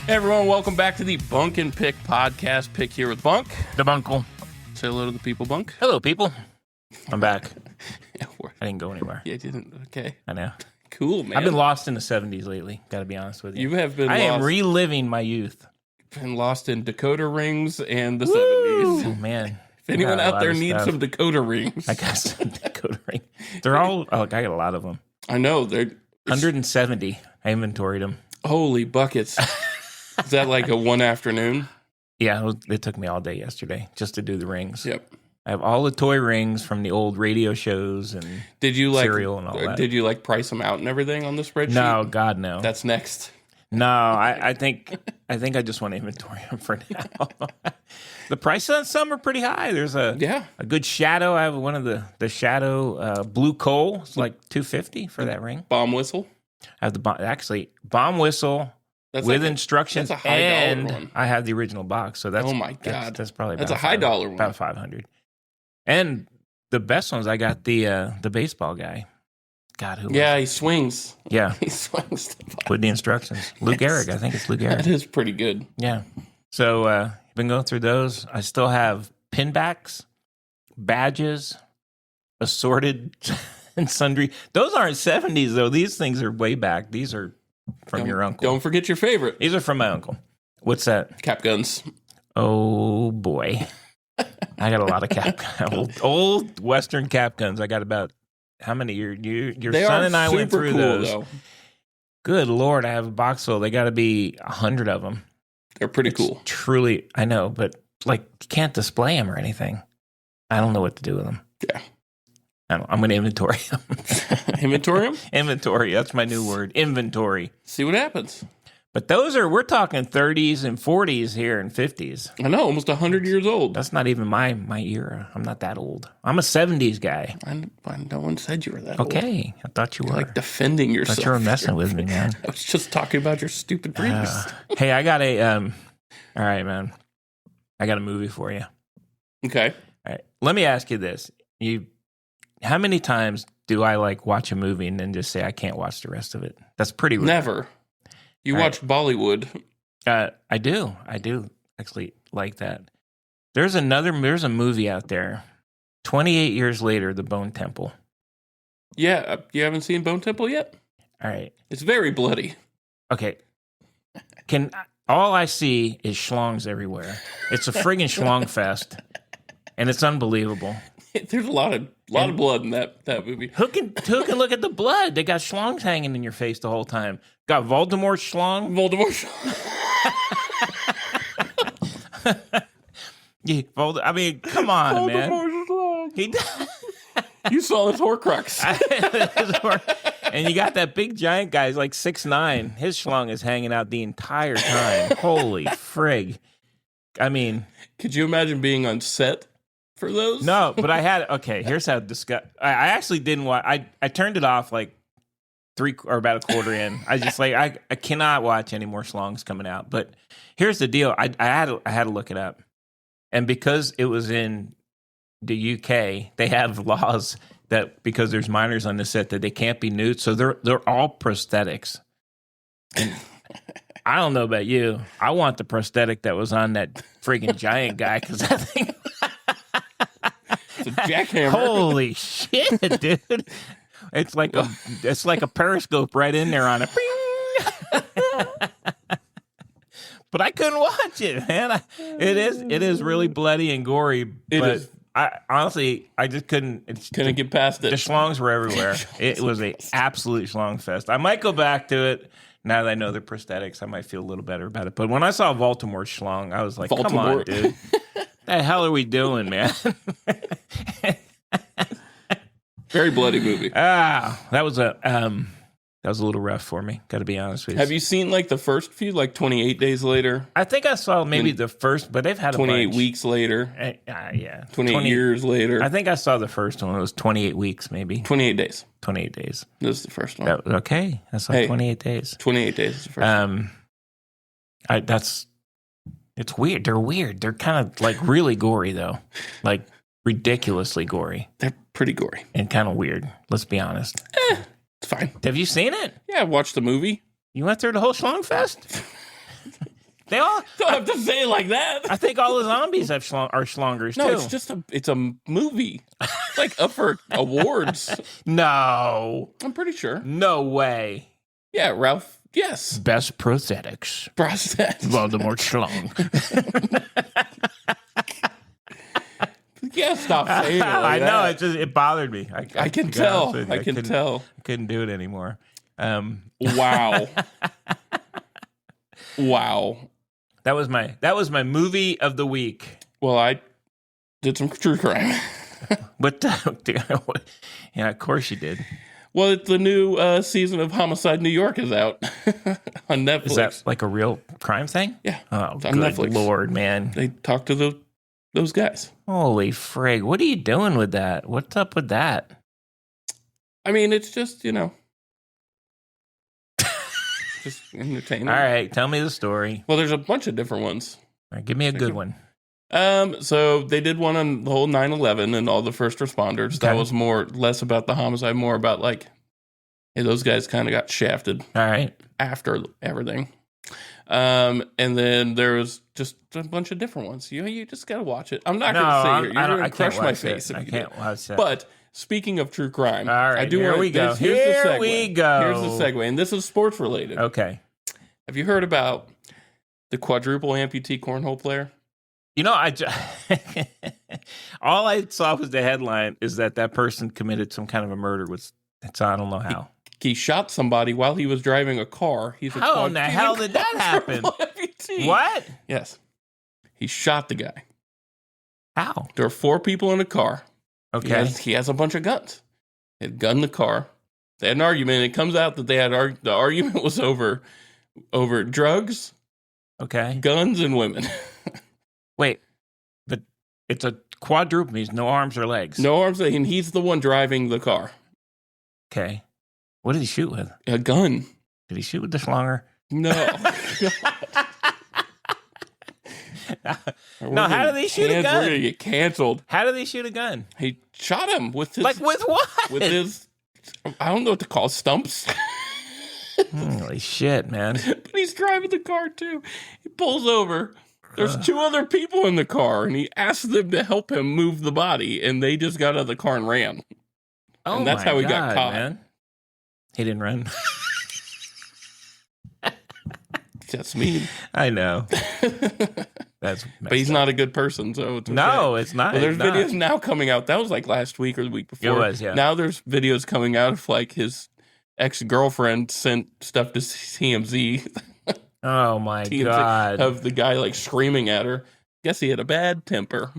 Hey everyone, welcome back to the Bunk and Pick podcast. Pick here with Bunk. The Bunkle. Say hello to the people, Bunk. Hello, people. I'm back. Yeah, I didn't go anywhere. Yeah, you didn't. Okay. I know. Cool, man. I've been lost in the 70s lately, got to be honest with you. You have been I lost. am reliving my youth. Been lost in Dakota rings and the Woo! 70s. Man. If anyone out there needs stuff. some Dakota rings. I got some Dakota ring. They're all, I got a lot of them. I know. They're 170. I inventoried them. Holy buckets. Is that like a one afternoon? Yeah, it took me all day yesterday just to do the rings. Yep. I have all the toy rings from the old radio shows and cereal and all that. Did you price them out and everything on the spreadsheet? No, God, no. That's next. No, I think I just want to inventory them for now. The prices on some are pretty high. There's a good shadow. I have one of the shadow blue coal. It's like $250 for that ring. Bomb whistle. I have the bomb whistle with instructions. That's a high dollar one. I have the original box. So that's oh my god, that's probably a high dollar one. About $500. And the best ones, I got the baseball guy. God, who? Yeah, he swings. Yeah, he swings with the instructions. Lou Gehrig, I think it's Lou Gehrig. That is pretty good. Yeah. So been going through those. I still have pinbacks, badges, assorted and sundry. Those aren't 70s though. These things are way back. These are from your uncle. Don't forget your favorite. These are from my uncle. What's that? Cap guns. Oh boy. I got a lot of old Western cap guns. I got about how many? Your son and I went through those. Though. Good Lord, I have a box full. They got to be 100 of them. They're pretty cool. Truly, I know, but you can't display them or anything. I don't know what to do with them. Yeah. I'm going to inventory them. Inventory them? Inventory. That's my new word. Inventory. See what happens. But we're talking 30s and 40s here and 50s. I know, almost 100 years old. That's not even my era. I'm not that old. I'm a 70s guy. No one said you were that old. Okay. I thought you were. Like defending yourself. I thought you were messing with me, man. I was just talking about your stupid dreams. Hey, I got all right, man. I got a movie for you. Okay. All right. Let me ask you this. How many times do I watch a movie and then just say I can't watch the rest of it? That's pretty rare. Never. You watch Bollywood. I do actually like that. There's a movie out there, 28 years later, The Bone Temple. Yeah, you haven't seen Bone Temple yet? All right. It's very bloody. Okay. All I see is schlongs everywhere. It's a friggin' schlong fest, and it's unbelievable. There's a lot of blood in that movie. Who can look at the blood? They got schlongs hanging in your face the whole time. Got Voldemort schlong. Yeah, I mean, come on, man. You saw his Horcrux. And you got that big giant guy, he's like 6'9". His schlong is hanging out the entire time. Holy frig. I mean. Could you imagine being on set for those? No, but here's how I actually didn't watch. I turned it off about a quarter in. I just I cannot watch any more schlongs coming out. But here's the deal. I had to look it up. And because it was in the UK, they have laws that because there's minors on the set that they can't be nude. So they're all prosthetics. And I don't know about you. I want the prosthetic that was on that friggin' giant guy because that thing. It's a jackhammer. Holy shit, dude! It's like a periscope right in there on it. But I couldn't watch it, man. It is really bloody and gory. It is. I honestly just couldn't get past it. The schlongs were everywhere. It was a absolute schlong fest. I might go back to it now that I know the prosthetics. I might feel a little better about it. But when I saw Voldemort schlong, I was like, "Come on, dude! What the hell are we doing, man?" Very bloody movie. That was a little rough for me. Got to be honest with you. Have you seen the first few, 28 Days Later? I think I saw maybe the first, but they've had 28 weeks later. Yeah, 28 years later. I think I saw the first one. It was 28 weeks, maybe 28 days. 28 days. This is the first one. Okay, I saw 28 days. 28 days is the first one. It's weird. They're weird. They're kind of really gory though, ridiculously gory. They're pretty gory and kind of weird. Let's be honest. It's fine. Have you seen it? Yeah, I watched the movie. You went through the whole schlong fest? They all Don't have to say it like that. I think all the zombies are schlongers too. No, it's just it's a movie. It's like up for awards. No. I'm pretty sure. No way. Yeah, Ralph. Yes. Best prosthetics. Prosthetics. Voldemort schlong. Yeah, stop saying it like I know, that. it bothered me. I can tell. I can tell. I couldn't do it anymore. Wow. Wow. That was my movie of the week. Well, I did some true crime. What? Yeah, of course you did. Well, the new season of Homicide New York is out on Netflix. Is that like a real crime thing? Yeah. Oh, It's on good Netflix. Lord, man. They talk to those guys. Holy frig. What are you doing with that? What's up with that? I mean, it's just, just entertaining. All right, tell me the story. Well, there's a bunch of different ones. All right, give me a good one. So they did one on the whole 9/11 and all the first responders. Okay. That was less about the homicide, more about like, hey, those guys kind of got shafted All right. after everything. And then there was just a bunch of different ones. You just got to watch it. I'm not going to say you're going to crush my face. I can't watch that. But speaking of true crime, all right, I do here want we go. Here's the segue. We go. Here's the segue, and this is sports related. Okay. Have you heard about the quadruple amputee cornhole player? You know, all I saw was the headline is that person committed some kind of a murder. So I don't know how. He shot somebody while he was driving a car. He's a How in the hell did that happen? amputee. What? Yes. He shot the guy. How? There are 4 people in the car. Okay. He has a bunch of guns. He had a gun in the car. They had an argument. It comes out that the argument was over drugs, Okay. guns, and women. Wait, but it's a quadruple, means no arms or legs. No arms, and he's the one driving the car. Okay. What did he shoot with? A gun. Did he shoot with the schlonger? No. No, how did he shoot a gun? We're gonna get canceled. How did he shoot a gun? He shot him with his Like with what? with his I don't know what to call stumps. Holy shit, man. But he's driving the car too. He pulls over. There's 2 other people in the car, and he asks them to help him move the body, and they just got out of the car and ran. Oh, And that's my how he God, got caught. Man. He didn't run. That's mean. I know. That's But he's not a good person, so it's okay. No, it's not. Well, there's It's not. videos now coming out. That was like last week or the week before. It was, yeah. Now there's videos coming out of like his ex-girlfriend sent stuff to TMZ. Oh my TMZ God. of the guy like screaming at her. Guess he had a bad temper.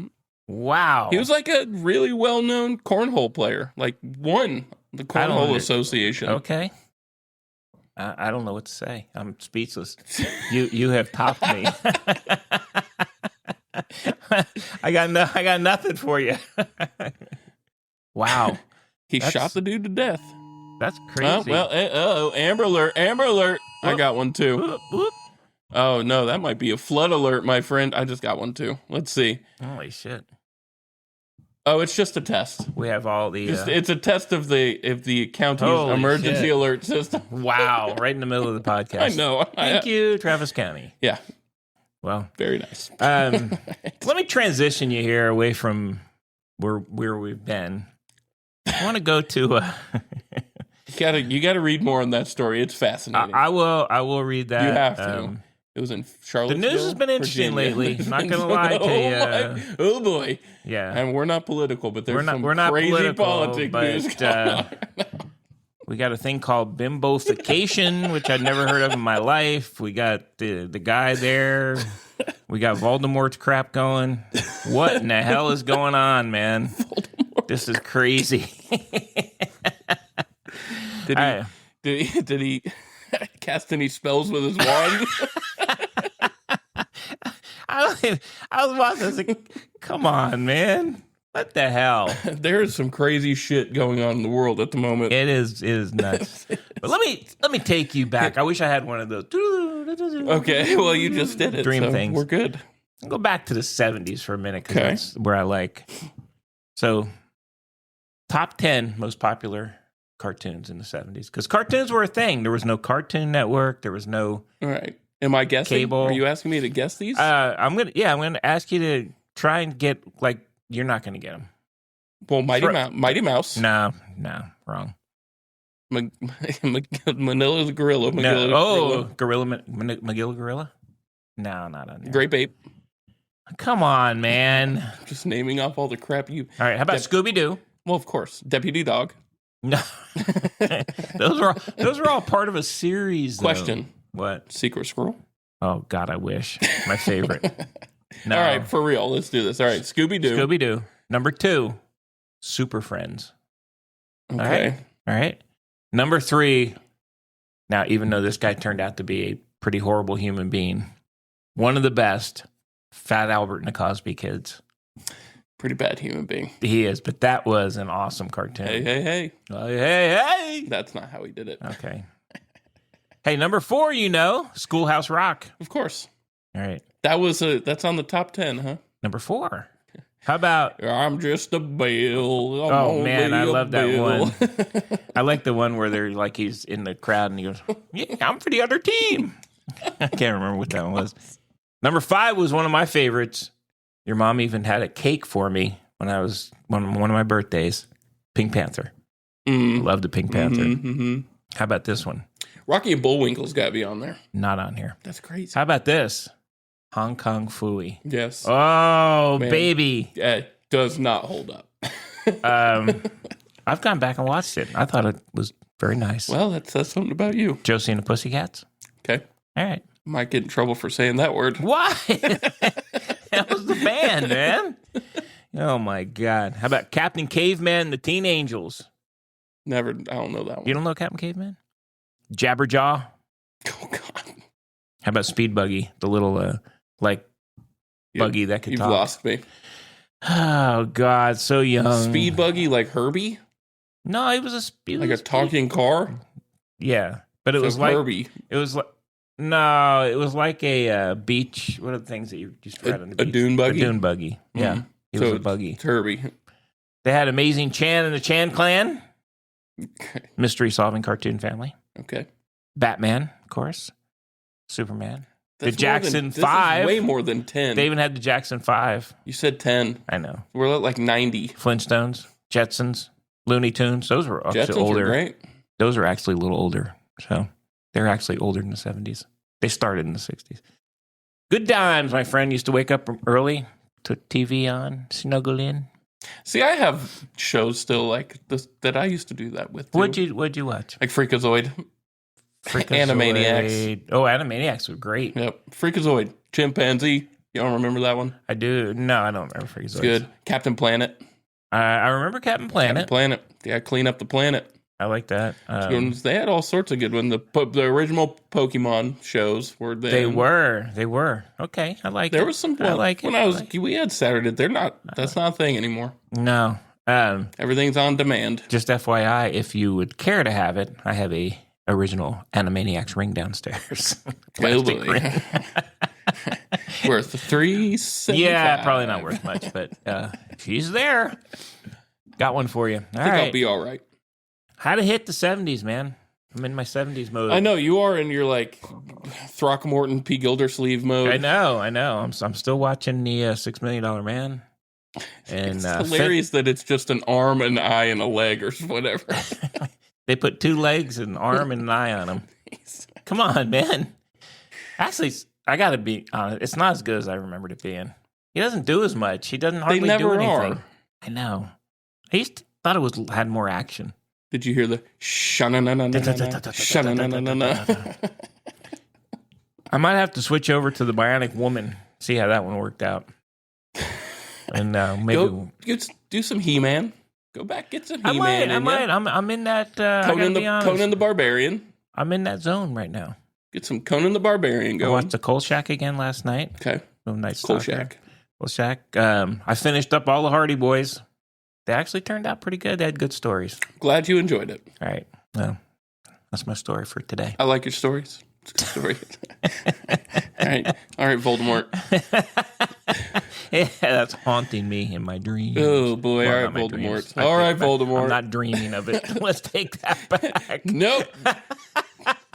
Wow. He was like a really well-known cornhole player, like won the Cornhole Association. Okay. I don't know what to say. I'm speechless. You have topped me. I got nothing for you. Wow. He shot the dude to death. That's crazy. Amber Alert, Amber Alert. I got one too. Whoop, whoop. Oh no, that might be a flood alert, my friend. I just got one too. Let's see. Holy shit. Oh, it's just a test. We have all the It's a test of the county's Holy emergency shit. alert system. Wow, right in the middle of the podcast. I know. Thank you, Travis County. Yeah, Well, very nice. let me transition you here away from where we've been. I want to go to You gotta read more on that story. It's fascinating. I will read that. You have to. It was in Charlottesville. The news has been interesting Virginia. lately. Not gonna lie to you. Oh boy. Yeah. And we're not political, but there's some we're not crazy political, politics but, news going on. We got a thing called bimbofication, which I'd never heard of in my life. We got the guy there. We got Voldemort's crap going. What in the hell is going on, man? Voldemort. This is crazy. Did he cast any spells with his wand? I was about to say, come on, man. What the hell? There is some crazy shit going on in the world at the moment. It is nuts. But let me take you back. I wish I had one of those. Okay, well, you just did it. Dream so things. We're good. I'll go back to the 70s for a minute because Okay. that's where I like. So, top 10 most popular cartoons in the 70s. Because cartoons were a thing. There was no Cartoon Network. There was no All right. Am I guessing? Cable. Are you asking me to guess these? I'm gonna ask you to try and get like you're not gonna get them. Well, Mighty Mouse. No, wrong. Manila's Gorilla. Magilla Gorilla. No, not on there. Grape Ape. Come on, man. Just naming off all the crap you. All right, how about Scooby Doo? Well, of course, Deputy Dog. No, those are all part of a series. Though. Question: What? Secret Squirrel? Oh God, I wish. My favorite. No. All right, for real, let's do this. All right, Scooby Doo. Scooby Doo. Number 2, Super Friends. Okay. All right. Number 3. Now, even though this guy turned out to be a pretty horrible human being, one of the best, Fat Albert and the Cosby Kids. Pretty bad human being. He is, but that was an awesome cartoon. Hey. Hey. That's not how he did it. Okay. Hey, number 4, Schoolhouse Rock. Of course. All right. That's on the top 10, huh? Number 4. How about... I'm just a bill. Oh, man, I love that one. I like the one where they're like he's in the crowd and he goes, yeah, I'm for the other team. I can't remember what that one was. Number 5 was one of my favorites. Your mom even had a cake for me when I was one of my birthdays. Pink Panther. Love the Pink Panther. How about this one? Rocky and Bullwinkle's got to be on there. Not on here. That's crazy. How about this? Hong Kong Phooey. Yes. Oh, Man. baby. It does not hold up. I've gone back and watched it. I thought it was very nice. Well, that says something about you. Josie and the Pussycats. Okay. All right. Might get in trouble for saying that word. Why? That was the band, man. Oh, my God. How about Captain Caveman and the Teen Angels? Never. I don't know that one. You don't know Captain Caveman? Jabberjaw. Oh, God. How about Speed Buggy? The little, buggy that could You've talk. lost me. Oh, God. So young. Speed Buggy like Herbie? No, it was a speed. Like a talking car? Yeah. But it So was like... Herbie. It was like... No, it was like a beach. What are the things that you just ride on the beach? A dune buggy? A dune buggy. Yeah. It was a buggy. It's Herbie. They had Amazing Chan and the Chan Clan. Okay. Mystery solving cartoon family. Okay. Batman, of course. Superman. That's the Jackson this is 5. way more than 10. They even had the Jackson 5. You said 10. I know. We're at like 90. Flintstones, Jetsons, Looney Tunes. Those were actually Jetsons older. were great. Those are actually a little older. So they're actually older than the 70s. They started in the 60s. Good times, my friend. Used to wake up early, put TV on, snuggle in. See, I have shows still like this that I used to do that with. Too. What'd you watch? Like Freakazoid. Animaniacs. Oh, Animaniacs were great. Yep. Freakazoid. Chimpanzee. You don't remember that one? I do. No, I don't remember Freakazoid. It's good. Captain Planet. I remember Captain Planet. Captain Planet. Yeah, clean up the planet. I like that. They had all sorts of good ones. The original Pokemon shows were there. They were. Okay, I like it. There was some. I like when it. we had Saturday. That's not a thing anymore. No. Everything's on demand. Just FYI, if you would care to have it, I have a original Animaniacs ring downstairs. Plastic ring. Worth $375. Yeah, probably not worth much, but she's there. Got one for you. I think I'll be all right. How to hit the 70s, man. I'm in my 70s mode. I know you are in your like Throckmorton P. Gildersleeve mode. I know. I'm still watching the $6 Million Man. And it's hilarious that it's just an arm, an eye, and a leg, or whatever. They put 2 legs, an arm, and an eye on him. Come on, man. Actually, I got to be honest. It's not as good as I remembered it being. He doesn't do as much. He doesn't hardly do anything. Are. I know. I thought it had more action. Did you hear the sha-na-na-na-na-na? I might have to switch over to the Bionic Woman. See how that one worked out. And maybe go do some He-Man. Go back, get some He-Man. I might. I'm in that. Conan the Barbarian. I'm in that zone right now. Get some Conan the Barbarian going. I watched the Kolchak again last night. Okay. Kolchak. I finished up all the Hardy Boys. They actually turned out pretty good. They had good stories. Glad you enjoyed it. All right. Well, that's my story for today. I like your stories. It's a good story. All right, Voldemort. Yeah, that's haunting me in my dreams. Oh, boy. All right, Voldemort. All right, Voldemort. I'm not dreaming of it. Let's take that back. Nope.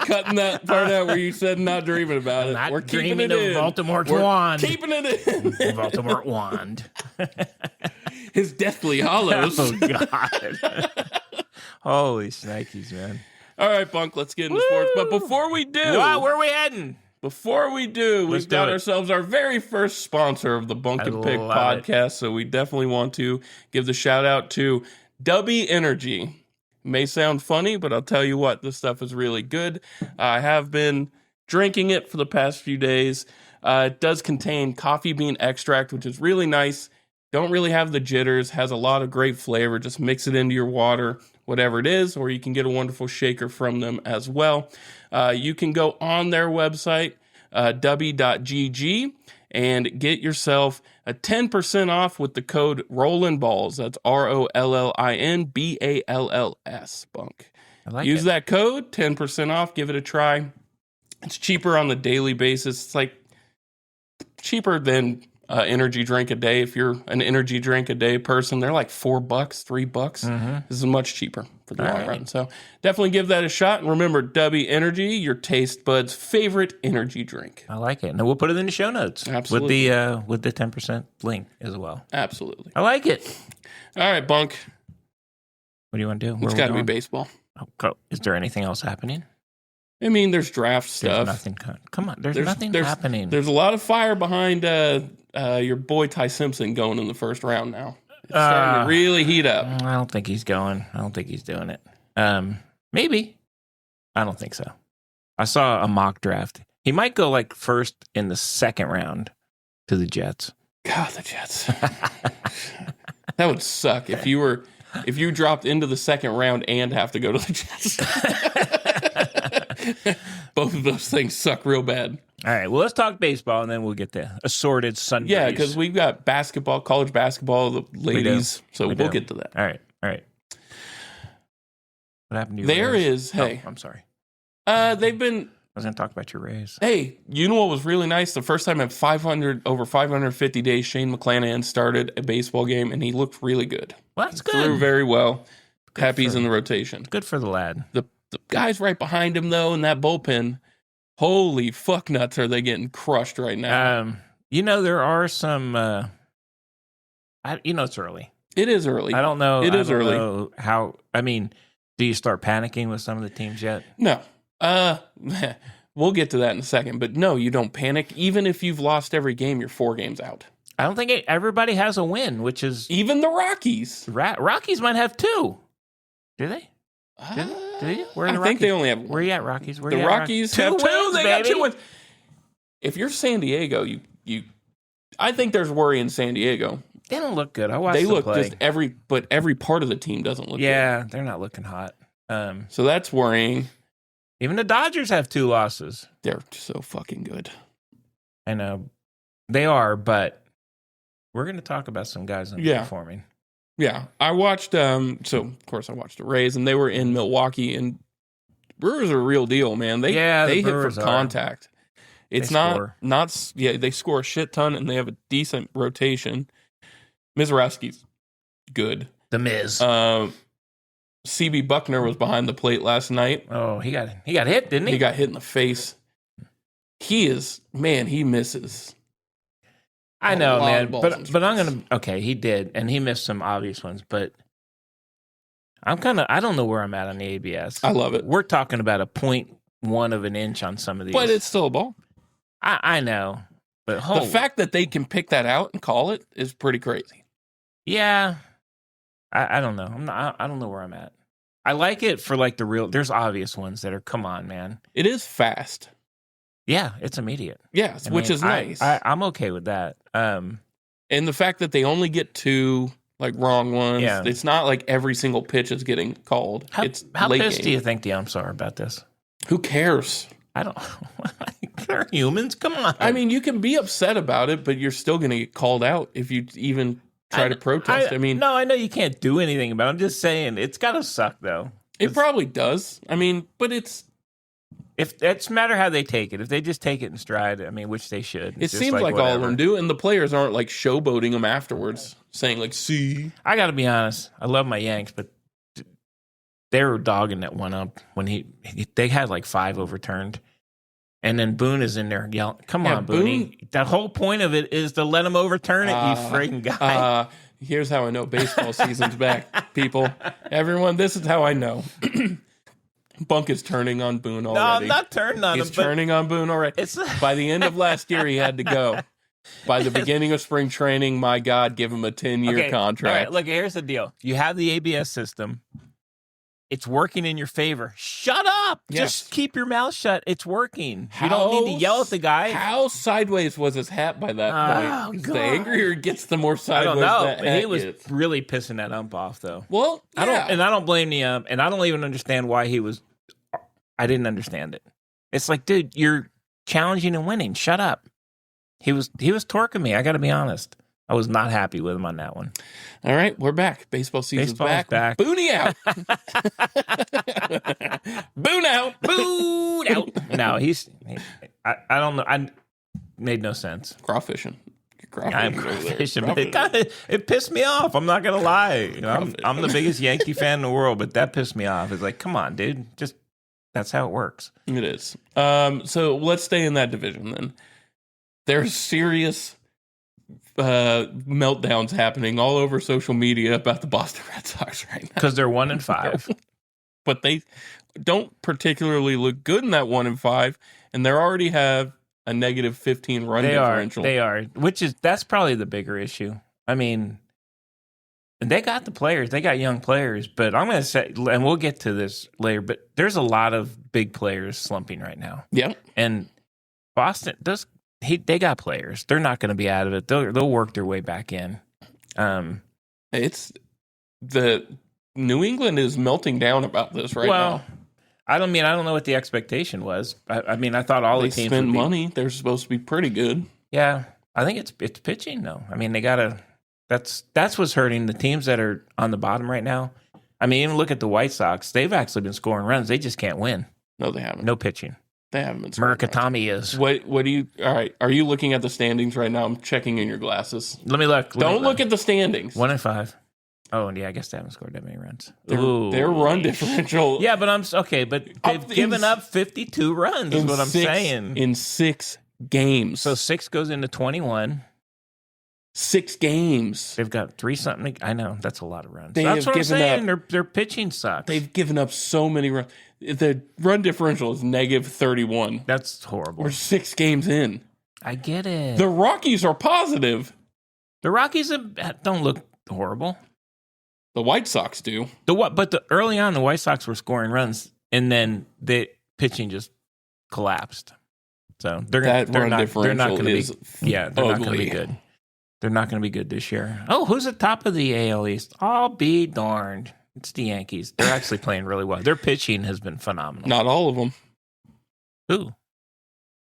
cutting that part out where you said not dreaming about it. Not We're keeping dreaming it of in. Voldemort's We're wand. keeping it in. Voldemort wand. His Deathly Hollows. Oh, God. Holy shnikes, man. All right, Bunk, let's get into sports. But before we do... Wow, where are we heading? Before we do, we've got ourselves our very first sponsor of the Bunk and Pick podcast. So we definitely want to give the shout out to Dubby Energy. May sound funny, but I'll tell you what, this stuff is really good. I have been drinking it for the past few days. It does contain coffee bean extract, which is really nice. Don't really have the jitters, has a lot of great flavor. Just mix it into your water, whatever it is, or you can get a wonderful shaker from them as well. You can go on their website, w.gg, and get yourself a 10% off with the code ROLLINBALLS. That's ROLLINBALLS, Bunk. Use that code, 10% off. Give it a try. It's cheaper on the daily basis. It's like cheaper than energy drink a day. If you're an energy drink a day person, they're like $4, $3. Mm-hmm. This is much cheaper for the long run. So definitely give that a shot. And remember, W Energy, your taste buds' favorite energy drink. I like it. And we'll put it in the show notes. Absolutely. With the 10% link as well. Absolutely. I like it. All right, Bunk. What do you want to do? It's got to be baseball. Oh, is there anything else happening? I mean, there's draft stuff. There's nothing. Come on. There's nothing happening. There's a lot of fire behind your boy Ty Simpson going in the first round now. It's starting to really heat up. I don't think he's going. I don't think he's doing it. Maybe. I don't think so. I saw a mock draft. He might go like first in the second round to the Jets. God, the Jets. That would suck if you dropped into the second round and have to go to the Jets. Both of those things suck real bad. All right, well, let's talk baseball, and then we'll get the assorted Sundays. Yeah, because we've got basketball, college basketball, the ladies, so we'll get to that. All right. What happened to you? There is, hey. Oh, I'm sorry. They've been... I was going to talk about your Rays. Hey, you know what was really nice? The first time in over 550 days, Shane McClanahan started a baseball game, and he looked really good. Well, that's good. Threw very well. Happy's in the rotation. Good for the lad. The guys right behind him, though, in that bullpen, holy fuck nuts, are they getting crushed right now? There are some... it's early. It is early. I don't know. It is early. Know how... I mean, do you start panicking with some of the teams yet? No. We'll get to that in a second. But no, you don't panic. Even if you've lost every game, you're 4 games out. I don't think everybody has a win, which is... Even the Rockies. Rockies might have 2. Do they? Do they? Where are the Rockies? I think they only have one. Where are you at, Rockies? The Rockies have 2. Wins, they baby. got 2 wins. If you're San Diego, I think there's worry in San Diego. They don't look good. I watched them play. Just every part of the team doesn't look good. Yeah, they're not looking hot. So that's worrying. Even the Dodgers have 2 losses. They're so fucking good. I know. They are, but we're going to talk about some guys underperforming. Yeah. I watched, so of course I watched the Rays, and they were in Milwaukee, and Brewers are a real deal, man. They hit for contact. It's they score a shit ton, and they have a decent rotation. Mizorowski's good. The Miz. CB Buckner was behind the plate last night. Oh, he got hit, didn't he? He got hit in the face. He misses. I know, man. But I'm going to... Okay, he did, and he missed some obvious ones, but I don't know where I'm at on the ABS. I love it. We're talking about a 0.1 of an inch on some of these. But it's still a ball. I know. But the fact that they can pick that out and call it is pretty crazy. Yeah. I don't know. I don't know where I'm at. I like it for like the real... There's obvious ones that are, come on, man. It is fast. Yeah, it's immediate. Yes, which is nice. I'm okay with that. And the fact that they only get 2 like wrong ones. Yeah. It's not like every single pitch is getting called. How late pissed game. do you think the umps are about this? Who cares? I don't... They're humans. Come on. I mean, you can be upset about it, but you're still going to get called out if you even... try to protest. No, I know you can't do anything about it. I'm just saying it's got to suck, though. It probably does. I mean, but it's matter how they take it. If they just take it in stride, I mean, which they should. It seems like all of them do, and the players aren't like showboating them afterwards, saying like, "See." I got to be honest. I love my Yanks, but they were dogging that one up when they had like 5 overturned. And then Boone is in there yelling, come on, Boone. The whole point of it is to let him overturn it, you freaking guy. Here's how I know baseball season's back, people. Everyone, this is how I know. Bunk is turning on Boone already. No, I'm not turning on him. He's turning on Boone already. By the end of last year, he had to go. By the beginning of spring training, my God, give him a 10-year contract. All right, look, here's the deal. You have the ABS system. It's working in your favor. Shut up. Yes. Just keep your mouth shut. It's working. You don't need to yell at the guy. How sideways was his hat by that point? The angrier it gets, the more sideways that hat He was gets. really pissing that ump off, though. Well, yeah. I don't blame the ump, and I don't even understand why he was. I didn't understand it. It's like, dude, you're challenging and winning. Shut up. He was torquing me. I got to be honest. I was not happy with him on that one. All right, we're back. Baseball season's back. Booney out. Boone out. Boone out. No, I don't know. I made no sense. Crawfishing. I'm crawfishing. But it pissed me off. I'm not going to lie. You know, I'm the biggest Yankee fan in the world, but that pissed me off. It's like, come on, dude. Just that's how it works. It is. So let's stay in that division then. There's serious meltdowns happening all over social media about the Boston Red Sox right now. Because they're 1-5. But they don't particularly look good in that 1-5, and they already have a negative 15 run differential. They are. That's probably the bigger issue. I mean, they got the players. They got young players, but I'm going to say, and we'll get to this later, but there's a lot of big players slumping right now. Yeah. And Boston does. They got players. They're not going to be out of it. They'll work their way back in. It's the New England is melting down about this right now. I don't know what the expectation was. I mean, I thought all the teams spend money. They're supposed to be pretty good. Yeah, I think it's pitching though. I mean, they gotta. That's what's hurting the teams that are on the bottom right now. I mean, even look at the White Sox. They've actually been scoring runs. They just can't win. No, they haven't. No pitching. They haven't been scoring Murakami is. What do you? All right, are you looking at the standings right now? I'm checking in your glasses. Let me look. Don't look at the standings. 1-5. Oh, and yeah, I guess they haven't scored that many runs. Their run differential. Yeah, but but they've given up 52 runs. Is what I'm saying. In 6 games. So 6 goes into 21. 6 games. They've got 3-something. I know that's a lot of runs. That's what I'm saying. Their pitching sucks. They've given up so many runs. The run differential is negative 31. That's horrible. We're 6 games in. I get it. The Rockies are positive. The Rockies don't look horrible. The White Sox do. Early on, the White Sox were scoring runs, and then the pitching just collapsed. So they're not going to be. Yeah, they're not going to be good. They're not going to be good this year. Oh, who's at top of the AL East? I'll be darned. It's the Yankees. They're actually playing really well. Their pitching has been phenomenal. Not all of them. Who?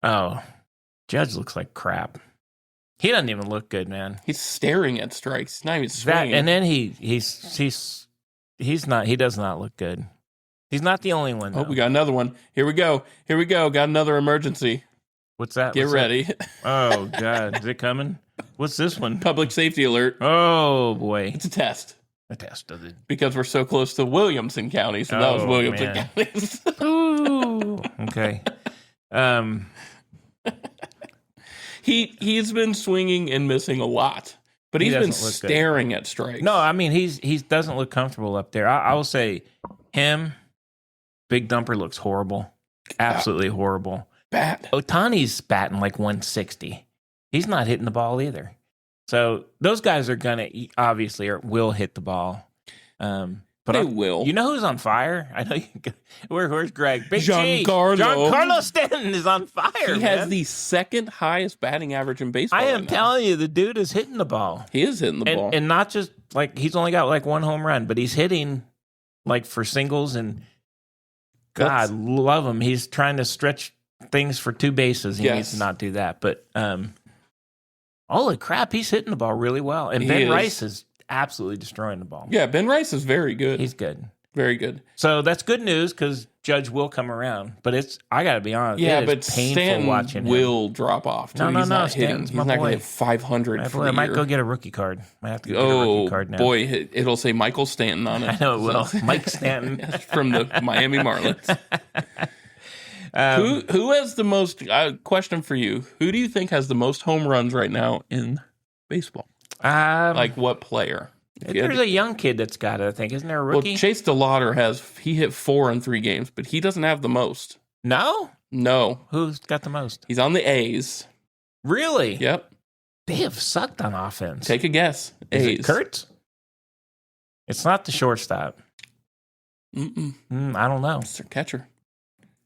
Oh, Judge looks like crap. He doesn't even look good, man. He's staring at strikes. He's not even swinging. And then he's not. He does not look good. He's not the only one. Though. Oh, we got another one. Here we go. Got another emergency. What's that? Get ready. Oh God, is it coming? What's this one? Public safety alert. Oh boy, it's a test. A test of it because we're so close to Williamson County. So that was Williamson County. Ooh, okay. He's been swinging and missing a lot, but he's been staring at strikes. No, I mean he doesn't look comfortable up there. I will say him, Big Dumper looks horrible, absolutely horrible. Ohtani's batting like 160. He's not hitting the ball either. So those guys are will hit the ball. But they will. You know who's on fire? I know. Where's Greg? Big Giancarlo Stanton is on fire. He has the second highest batting average in baseball. I am telling you, the dude is hitting the ball. He is hitting the ball, and not just like he's only got like 1 home run, but he's hitting like for singles. And God love him. He's trying to stretch things for 2 bases. He needs to not do that. But holy crap, he's hitting the ball really well. And Ben Rice is absolutely destroying the ball. Yeah, Ben Rice is very good. He's good. Very good. So that's good news because Judge will come around. But I got to be honest. Yeah, it but is painful Stanton watching will drop off. Too. No, He's not hitting. Stanton's He's my not going boy. to hit 500 for the I might year. go get a rookie card. Might have to go get a rookie card now. Boy, it'll say Michael Stanton on it. I know it will. Mike Stanton. From the Miami Marlins. Who has the most, question for you, who do you think has the most home runs right now in baseball? Like what player? There's a young kid that's got it, I think. Isn't there a rookie? Well, Chase DeLauder he hit 4 in 3 games, but he doesn't have the most. No? No. Who's got the most? He's on the A's. Really? Yep. They have sucked on offense. Take a guess. Is A's. it Kurtz? It's not the shortstop. I don't know. It's their catcher.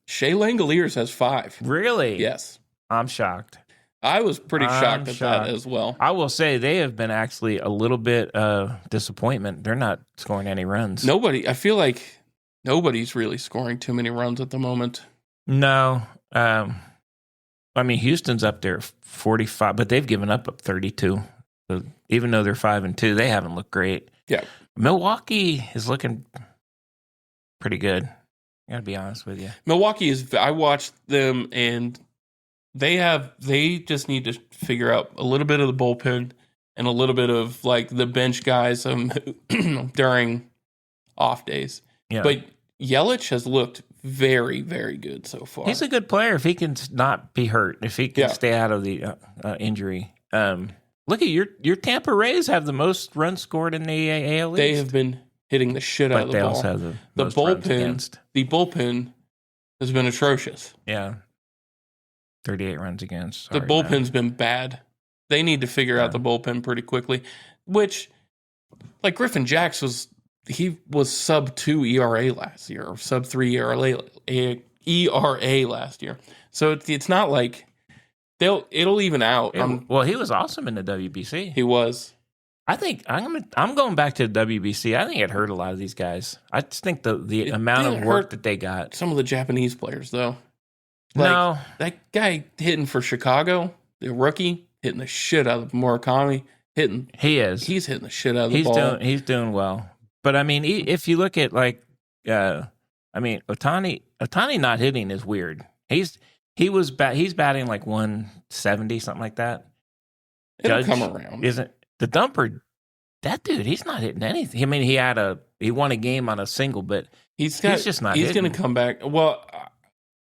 Shea Langoliers has 5. Really? Yes. I'm shocked. I was pretty shocked at that as well. I will say they have been actually a little bit disappointment. They're not scoring any runs. I feel like nobody's really scoring too many runs at the moment. No. I mean, Houston's up there 45, but they've given up 32. So even though they're 5-2, they haven't looked great. Yeah. Milwaukee is looking pretty good. I got to be honest with you. I watched them and they just need to figure out a little bit of the bullpen and a little bit of like the bench guys during off days. Yeah. But Yelich has looked very, very good so far. He's a good player if he can not be hurt, if he can stay out of the injury. Look at your Tampa Rays have the most runs scored in the AL East. They have been hitting the shit out of the ball. But they also have the most runs against. The bullpen has been atrocious. Yeah. 38 runs against. Sorry, the bullpen's been bad. They need to figure out the bullpen pretty quickly, which, like Griffin Jacks was sub 2 ERA last year, or sub 3 ERA last year. So it's not like it'll even out. Well, he was awesome in the WBC. He was. I think I'm going back to the WBC. I think it hurt a lot of these guys. I just think the amount of work that they got. Some of the Japanese players, though. No. That guy hitting for Chicago, the rookie, hitting the shit out of Murakami. He's hitting the shit out of the ball. He's doing well. But, I mean, if you look at, Ohtani not hitting is weird. He's batting like 170, something like that. It'll come around. Isn't the dumper? That dude, he's not hitting anything. I mean, he won a game on a single, but he's just not. He's going to come back. Well,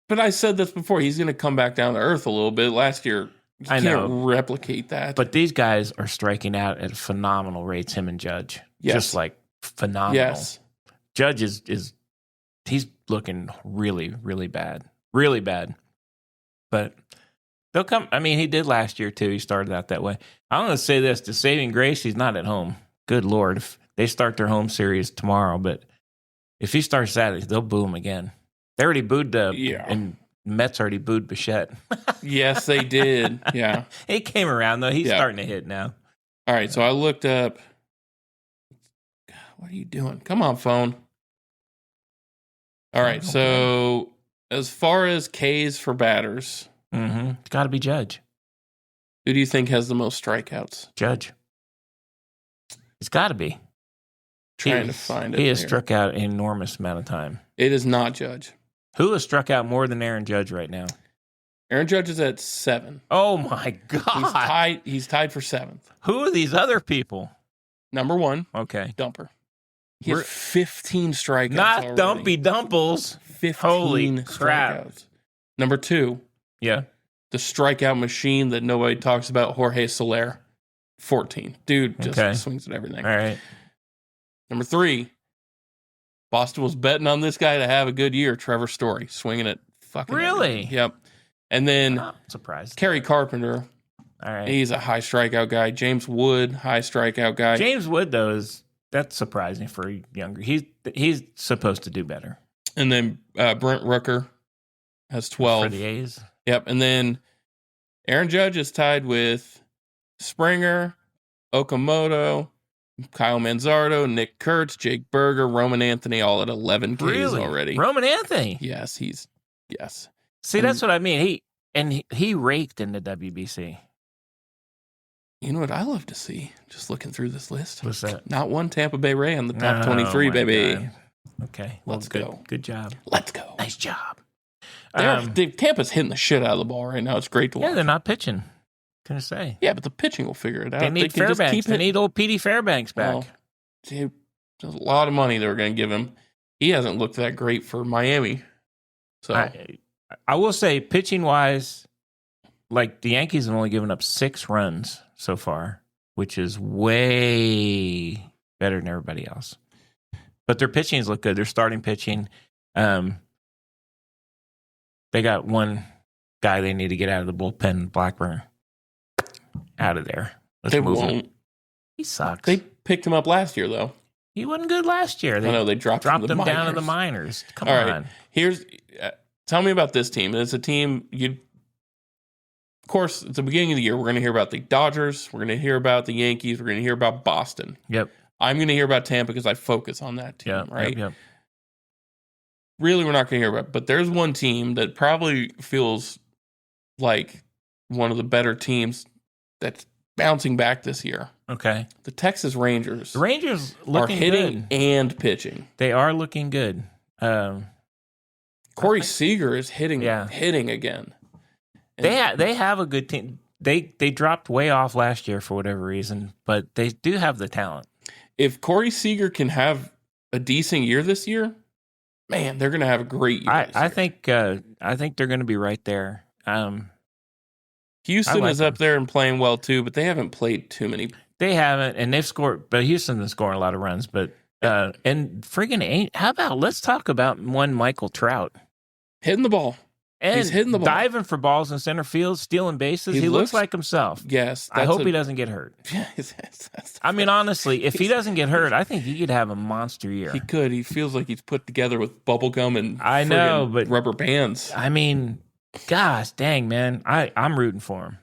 but I said this before. He's going to come back down to earth a little bit. Last year, you can't replicate that. But these guys are striking out at phenomenal rates. Him and Judge, just like phenomenal. Yes, Judge is he's looking really, really bad, really bad. But they'll come. I mean, he did last year too. He started out that way. I'm going to say this: to saving grace, he's not at home. Good Lord, if they start their home series tomorrow, but if he starts that, they'll boo him again. They already booed and Mets already booed Bichette. Yes, they did. Yeah, he came around though. He's starting to hit now. All right, so I looked up. God, what are you doing? Come on, phone. All right, so as far as Ks for batters, it's got to be Judge. Who do you think has the most strikeouts? Judge. It's got to be. Trying to find it. He has struck out an enormous amount of time. It is not Judge. Who has struck out more than Aaron Judge right now? Aaron Judge is at 7. Oh, my God. He's tied for 7th. Who are these other people? Number 1. Okay. Dumper. He has 15 strikeouts Not already. Dumpy Dumples. 15 Holy crap. strikeouts. Number 2. Yeah. The strikeout machine that nobody talks about, Jorge Soler. 14. Dude just swings at everything. All right. Number 3. Boston was betting on this guy to have a good year. Trevor Story, swinging at fucking Really? everything. Yep. And then surprised. Kerry Carpenter. All right. He's a high strikeout guy. James Wood, high strikeout guy. James Wood, though, that's surprising for a younger. He's supposed to do better. And then Brent Rooker has 12. For the A's? Yep. And then Aaron Judge is tied with Springer, Okamoto, Kyle Manzardo, Nick Kurtz, Jake Berger, Roman Anthony, all at 11 Ks already. Roman Anthony? Yes, yes. See, that's what I mean. He raked in the WBC. You know what I love to see? Just looking through this list. What's that? Not one Tampa Bay Ray on the top 23, baby. God. Okay. Well, Let's go. Good job. Let's go. Nice job. Tampa's hitting the shit out of the ball right now. It's great to watch. Yeah, they're not pitching. Gonna say. Yeah, but the pitching will figure it out. They need Fairbanks. They need old Petey Fairbanks back. Well, there's a lot of money they were going to give him. He hasn't looked that great for Miami. So I will say, pitching wise, like the Yankees have only given up 6 runs so far, which is way better than everybody else. But their pitchings look good. They're starting pitching. They got one guy they need to get out of the bullpen, Blackburn. Out of there. They won't. He sucks. They picked him up last year, though. He wasn't good last year. I know they dropped him down to the minors. Come All on. right. Tell me about this team. It's a team of course, at the beginning of the year, we're going to hear about the Dodgers. We're going to hear about the Yankees. We're going to hear about Boston. Yep. I'm going to hear about Tampa because I focus on that team, right? Yep. Really, we're not going to hear about it. But there's one team that probably feels like one of the better teams that's bouncing back this year. Okay. The Texas Rangers. The Rangers are hitting good. And pitching. They are looking good. Corey Seager is hitting again. And they have a good team. They dropped way off last year for whatever reason, but they do have the talent. If Corey Seager can have a decent year this year, man, they're going to have a great year. I think they're going to be right there. Houston is up there and playing well too, but they haven't played too many. They haven't, and they've scored. But Houston is scoring a lot of runs. But and friggin' how about let's talk about one Michael Trout hitting the ball. And he's hitting the ball, diving for balls in center field, stealing bases. He looks like himself. Yes, I hope he doesn't get hurt. I mean, honestly, if he doesn't get hurt, I think he could have a monster year. He could. He feels like he's put together with bubble gum and but rubber bands. I mean, gosh, dang man, I'm rooting for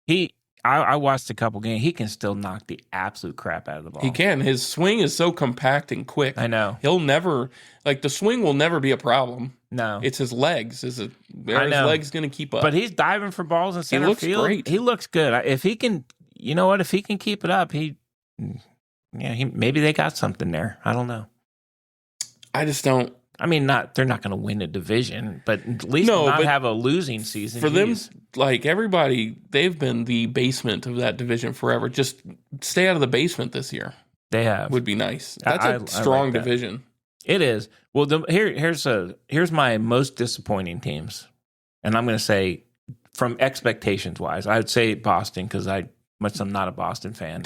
him. I watched a couple games. He can still knock the absolute crap out of the ball. He can. His swing is so compact and quick. I know. He'll never the swing will never be a problem. No, it's his legs. His legs going to keep up? But he's diving for balls in center field. He looks great. He looks good. If he can, you know what? If he can keep it up, maybe they got something there. I don't know. I just don't. I mean, they're not going to win a division, but at least not have a losing season. For them, like everybody, they've been the basement of that division forever. Just stay out of the basement this year. They have. Would be nice. That's a strong division. It is. Well, here's my most disappointing teams, and I'm going to say from expectations wise, I'd say Boston because I'm not a Boston fan.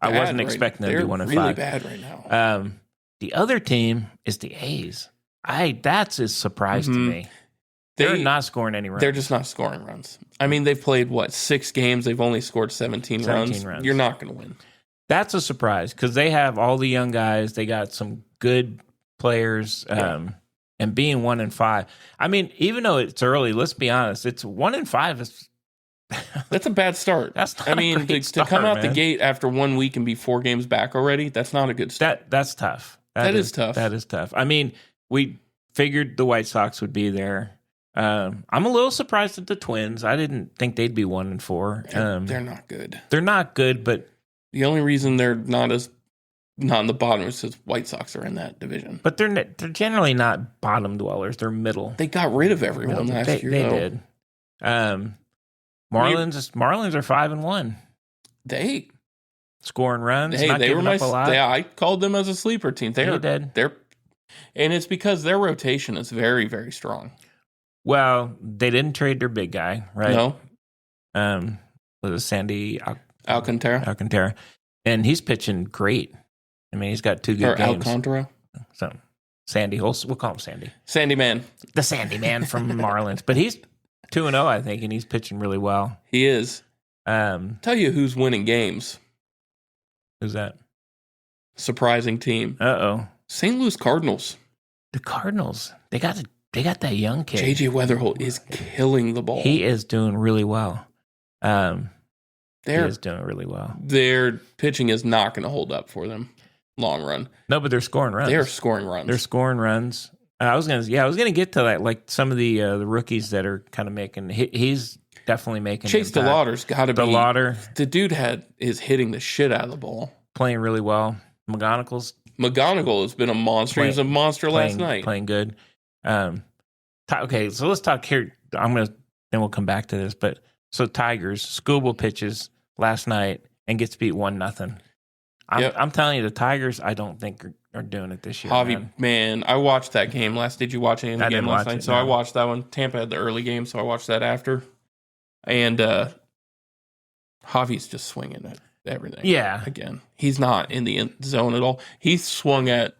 I wasn't expecting them to be 1-5. They're really bad right now. The other team is the A's. That's a surprise to me. They're not scoring any runs. They're just not scoring runs. I mean, they've played 6 games. They've only scored 17 runs. You're not going to win. That's a surprise because they have all the young guys. They got some good players, and being 1-5. I mean, even though it's early, let's be honest. It's 1-5. That's a bad start. That's not a great start, to come out the gate after 1 week and be 4 games back already. That's not a good start. That's tough. That is tough. That is tough. I mean, we figured the White Sox would be there. I'm a little surprised at the Twins. I didn't think they'd be 1-4. They're not good. They're not good, but the only reason they're not on the bottom is because White Sox are in that division. But they're generally not bottom dwellers. They're middle. They got rid of everyone last year. They did. Marlins are 5-1. They scoring runs. Hey, not they were up a lot. I called them as a sleeper team. They did. And it's because their rotation is very, very strong. Well, they didn't trade their big guy, right? No. Was it Sandy Alcantara? And he's pitching great. I mean, he's got 2 good games. Alcantara? So, Sandy, we'll call him Sandy. Sandy Man. The Sandy Man from Marlins. But he's 2-0, I think, and he's pitching really well. He is. Tell you who's winning games. Who's that? Surprising team. Uh-oh. St. Louis Cardinals. The Cardinals. They got that young kid. JJ Weatherholt is killing the ball. He is doing really well. He is doing really well. Their pitching is not going to hold up for them long run. No, but they're scoring runs. They're scoring runs. I was gonna get to that. Like some of the rookies that are kind of making. He's definitely making. Chase DeLauder's got to be. DeLauder. The dude is hitting the shit out of the ball. Playing really well. McGonagall's McGonagall has been a monster. He was a monster last night. Playing good. Okay, so let's talk here. Then we'll come back to this. But so Tigers, Skubal pitches last night and gets beat 1-0. I'm telling you, the Tigers, I don't think are doing it this year. Javi, man, I watched that game last. Did you watch any of the game last night? I watched that one. Tampa had the early game, so I watched that after. And Javi's just swinging at everything. Yeah. Again, he's not in the zone at all. He swung at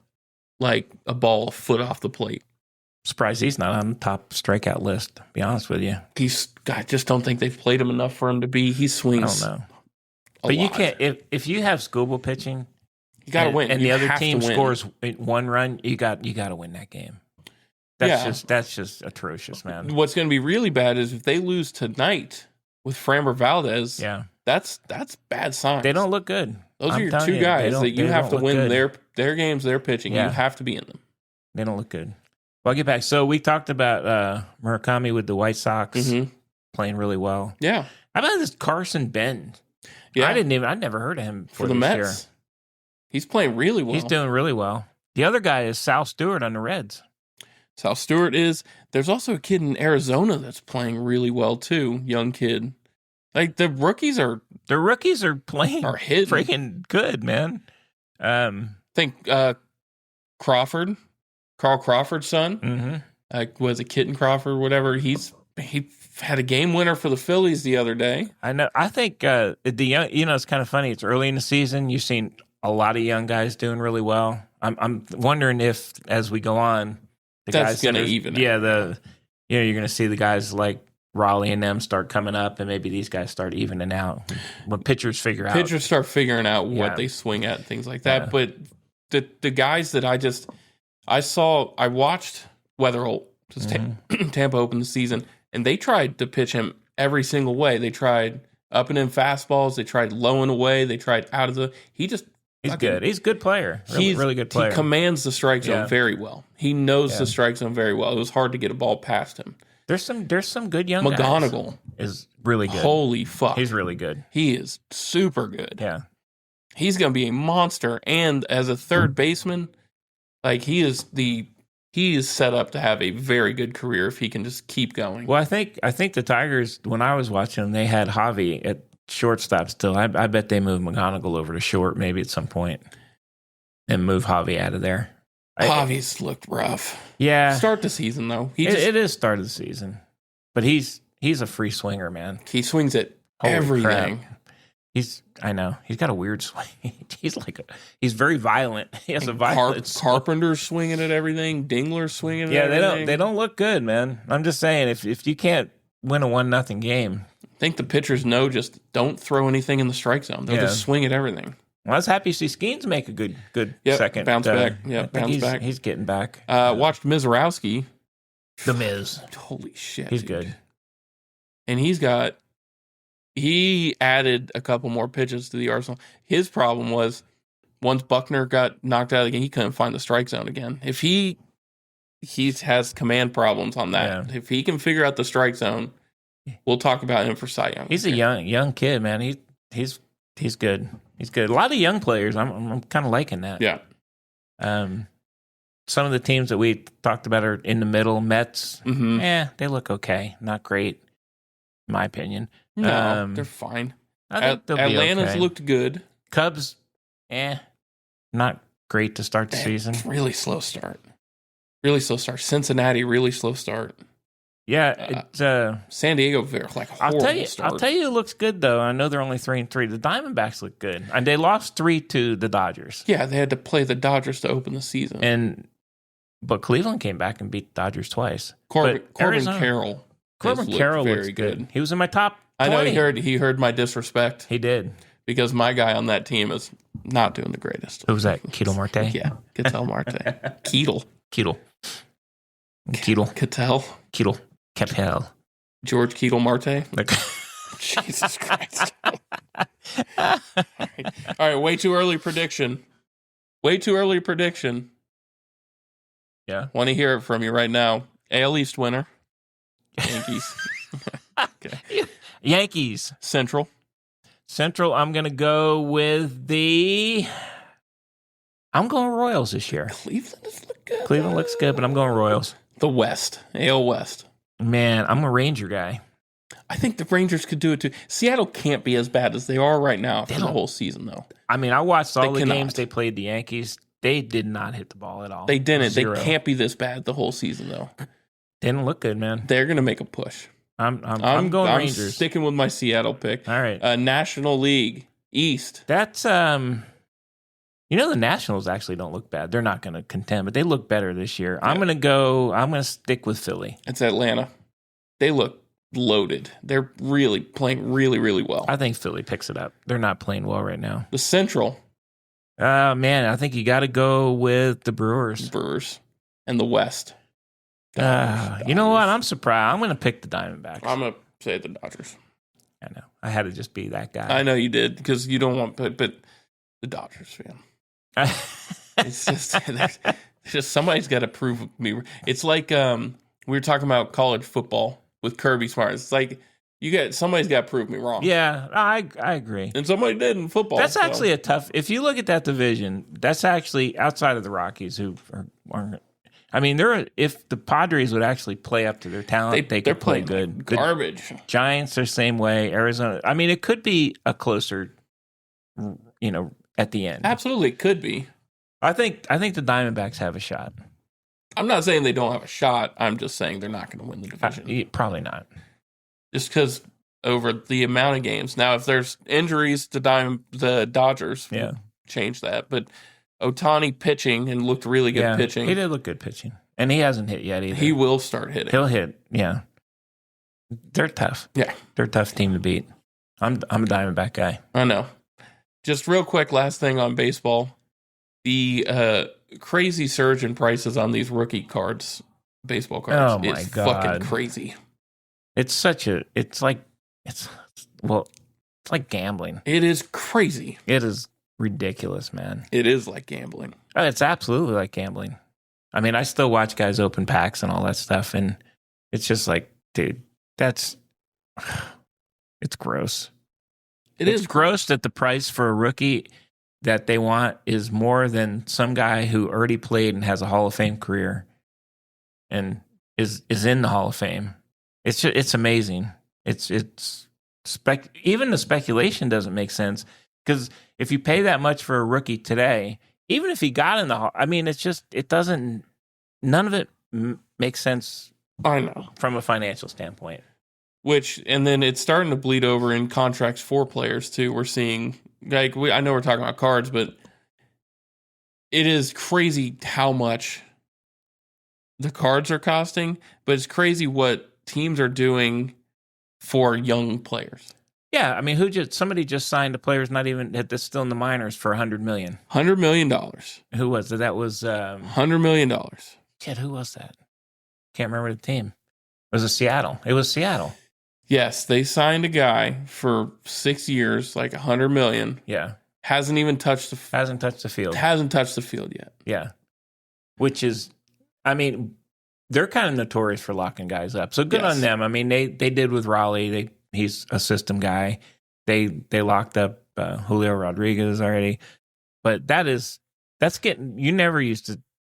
like a ball a foot off the plate. Surprised he's not on the top strikeout list, to be honest with you. I just don't think they've played him enough for him to be. He swings. I don't know. But you can't, if you have Skubal pitching, you got to win. And the other team scores 1 run, you got to win that game. That's just atrocious, man. What's going to be really bad is if they lose tonight with Framber Valdez. Yeah, that's bad signs. They don't look good. Those are your two guys that you have to win their games. They're pitching. Yeah. You have to be in them. They don't look good. Well, I'll get back. So we talked about Murakami with the White Sox playing really well. Yeah. How about this Carson Benz? Yeah, I'd never heard of him for the Mets. Year. He's playing really well. He's doing really well. The other guy is Sal Stewart on the Reds. Sal Stewart is. There's also a kid in Arizona that's playing really well too. Young kid. Like the rookies are playing freaking good, man. I think Carl Crawford's son, was a Kitten Crawford, whatever. He had a game winner for the Phillies the other day. I know. I think the young. It's kind of funny. It's early in the season. You've seen a lot of young guys doing really well. I'm wondering if as we go on, that's going to even. Yeah, you're going to see the guys like Raleigh and them start coming up, and maybe these guys start evening out when pitchers start figuring out what they swing at and things like that. But the guys that I watched Weatherholt, Tampa opened the season, and they tried to pitch him every single way. They tried up and in fastballs. They tried low and away. They tried out of the. He's good. He's a good player. Really good player. He commands the strike zone very well. He knows the strike zone very well. It was hard to get a ball past him. There's some good young guys. McGonagall is really good. Holy fuck. He's really good. He is super good. Yeah. He's going to be a monster. And as a third baseman, like he is set up to have a very good career if he can just keep going. Well, I think the Tigers, when I was watching them, they had Javi at shortstop still. I bet they moved McGonagall over to short maybe at some point and move Javi out of there. Javi's looked rough. Yeah. Start the season, though. It is start of the season. But he's a free swinger, man. He swings at everything. Crap. I know. He's got a weird swing. He's very violent. He has a violent Carpenter's swinging at everything. Dingler's swinging at everything. Yeah, they don't look good, man. I'm just saying, if you can't win a 1-0 game. I think the pitchers know just don't throw anything in the strike zone. They'll just swing at everything. Well, I was happy to see Skeens make a good second. Bounce back. Bounce back. He's getting back. Watched Mizorowski. The Miz. Holy shit. He's good. And he added a couple more pitches to the arsenal. His problem was once Buckner got knocked out of the game, he couldn't find the strike zone again. If he has command problems on that. Yeah. If he can figure out the strike zone, we'll talk about him for Cy Young. He's a young kid, man. He's good. He's good. A lot of young players. I'm kind of liking that. Yeah. Some of the teams that we talked about are in the middle. Mets, they look okay. Not great, in my opinion. No, they're fine. I think Atlanta's okay. looked good. Cubs, not great to start the season. Really slow start. Cincinnati, really slow start. Yeah, San Diego, like horrible start. I'll tell you, it looks good though. I know they're only 3-3. The Diamondbacks look good, and they lost 3 to the Dodgers. Yeah, they had to play the Dodgers to open the season, but Cleveland came back and beat the Dodgers twice. Corbin Carroll looks good. He was in my top 20. I know he heard my disrespect. He did. Because my guy on that team is not doing the greatest. Who was that? Ketel Marte? Yeah, Ketel Marte. Ketel. Capel. George Ketel Marte. Jesus Christ. All right. Way too early prediction. Yeah. Want to hear it from you right now. AL East winner. Yankees. Okay. Yankees. Central, I'm going to go with I'm going Royals this year. Cleveland does look good. Cleveland looks good, but I'm going Royals. The West, AL West. Man, I'm a Ranger guy. I think the Rangers could do it too. Seattle can't be as bad as they are right now for the whole season, though. I mean, I watched all the games they played the Yankees. They did not hit the ball at all. They didn't. 0. They can't be this bad the whole season, though. Didn't look good, man. They're going to make a push. I'm going Rangers. I'm sticking with my Seattle pick. All right. National League East. That's the Nationals actually don't look bad. They're not going to contend, but they look better this year. Yeah. I'm going to stick with Philly. It's Atlanta. They look loaded. They're really playing really, really well. I think Philly picks it up. They're not playing well right now. The Central. Man, I think you got to go with the Brewers. And the West. You know what? I'm surprised. I'm going to pick the Diamondbacks. I'm going to say the Dodgers. I know. I had to just be that guy. I know you did because you don't want, but the Dodgers, man. It's just somebody's got to prove me. It's like we were talking about college football with Kirby Smart. It's like somebody's got to prove me wrong. Yeah, I agree. And somebody did in football. That's actually a tough. If you look at that division, that's actually outside of the Rockies, who aren't. I mean, if the Padres would actually play up to their talent, they could play good. Garbage. The Giants are same way. Arizona. I mean, it could be a closer, at the end. Absolutely, it could be. I think the Diamondbacks have a shot. I'm not saying they don't have a shot. I'm just saying they're not going to win the division. Probably not. Just because over the amount of games. Now, if there's injuries to the Dodgers, change that. But Ohtani pitching and looked really good pitching. He did look good pitching. And he hasn't hit yet either. He will start hitting. He'll hit, yeah. They're tough. Yeah. They're a tough team to beat. I'm a Diamondback guy. I know. Just real quick, last thing on baseball. The crazy surge in prices on these rookie cards, baseball cards. Oh, my is God. Fucking crazy. It's like gambling. It is crazy. It is ridiculous, man. It is like gambling. Oh, it's absolutely like gambling. I mean, I still watch guys open packs and all that stuff, and it's just like, dude, it's gross. It's gross that the price for a rookie that they want is more than some guy who already played and has a Hall of Fame career and is in the Hall of Fame. It's amazing. Even the speculation doesn't make sense, because if you pay that much for a rookie today, even if he got in the Hall, I mean, none of it makes sense. I know, from a financial standpoint. And then it's starting to bleed over in contracts for players too. We're seeing, I know we're talking about cards, but it is crazy how much the cards are costing, but it's crazy what teams are doing for young players. Yeah, I mean, somebody just signed a player's not even that's still in the minors for $100 million. $100 million. Who was it? That was $100 million. Shit, who was that? Can't remember the team. It was Seattle. Yes, they signed a guy for 6 years, like $100 million. Yeah, hasn't touched the field. Hasn't touched the field yet. Yeah, which is, I mean, they're kind of notorious for locking guys up. So good on them. I mean, they did with Raleigh. He's a system guy. They locked up Julio Rodriguez already. But that's getting, you